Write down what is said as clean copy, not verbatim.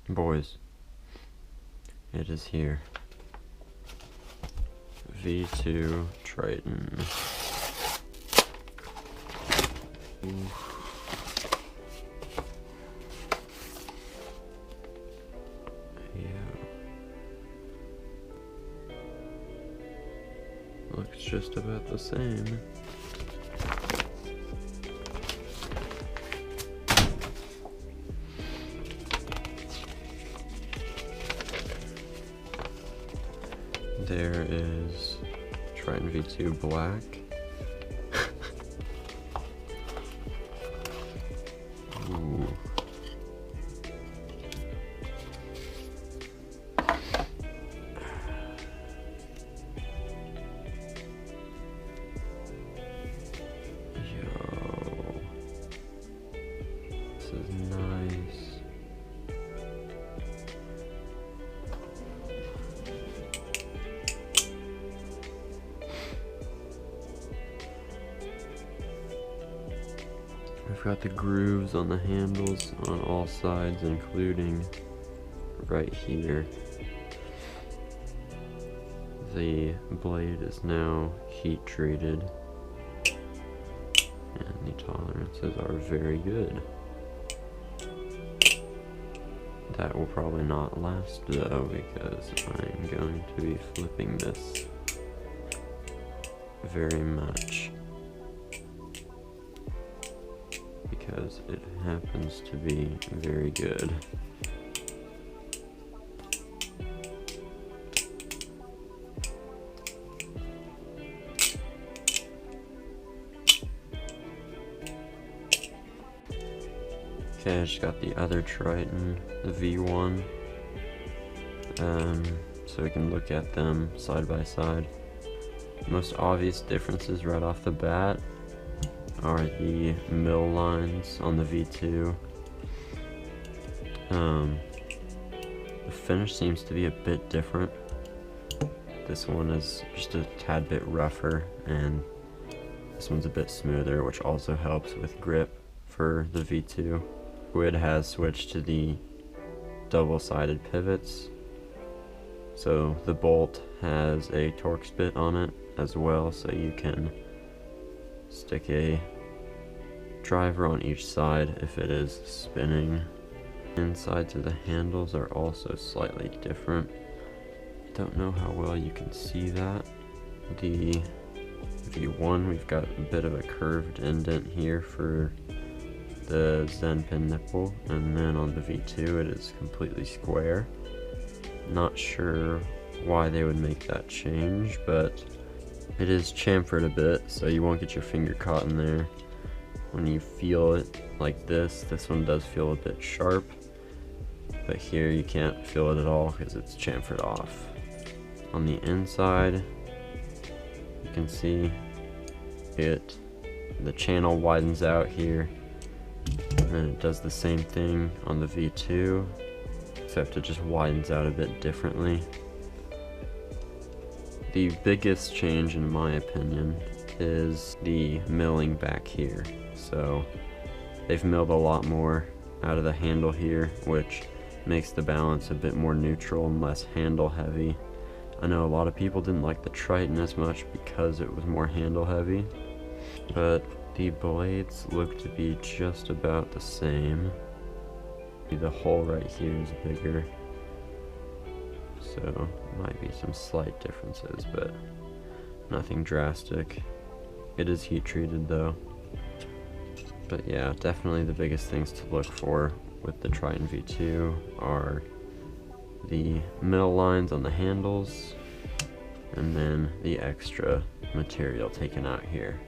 Boys, it is here. V2 Triton. Looks just about the same. There is Triton V2 Black. Ooh. Yo. This is nice. We've got the grooves on the handles on all sides, including right here. The blade is now heat treated, and the tolerances are very good. That will probably not last though, because I'm going to be flipping this very much, because it happens to be very good. Okay, I just got the other Triton, the V1, so we can look at them side by side. Most obvious differences right off the bat are the mill lines on the V2. The finish seems to be a bit different. This one is just a tad bit rougher, and this one's a bit smoother, which also helps with grip for the V2. Squid has switched to the double-sided pivots, so the bolt has a Torx bit on it as well, so you can stick a driver on each side if it is spinning. Insides of the handles are also slightly different. Don't know how well you can see that. The V1, we've got a bit of a curved indent here for the Zen pin nipple, and then on the V2 it is completely square. Not sure why they would make that change, but it is chamfered a bit, so you won't get your finger caught in there. When you feel it like this one does feel a bit sharp, but here you can't feel it at all because it's chamfered off. On the inside, you can see the channel widens out here, and then it does the same thing on the V2, except it just widens out a bit differently. The biggest change, in my opinion, is the milling back here. So they've milled a lot more out of the handle here, which makes the balance a bit more neutral and less handle heavy. I know a lot of people didn't like the Triton as much because it was more handle heavy, but the blades look to be just about the same. The hole right here is bigger, so might be some slight differences, but nothing drastic. It is heat treated though. But yeah, definitely the biggest things to look for with the Triton V2 are the mill lines on the handles, and then the extra material taken out here.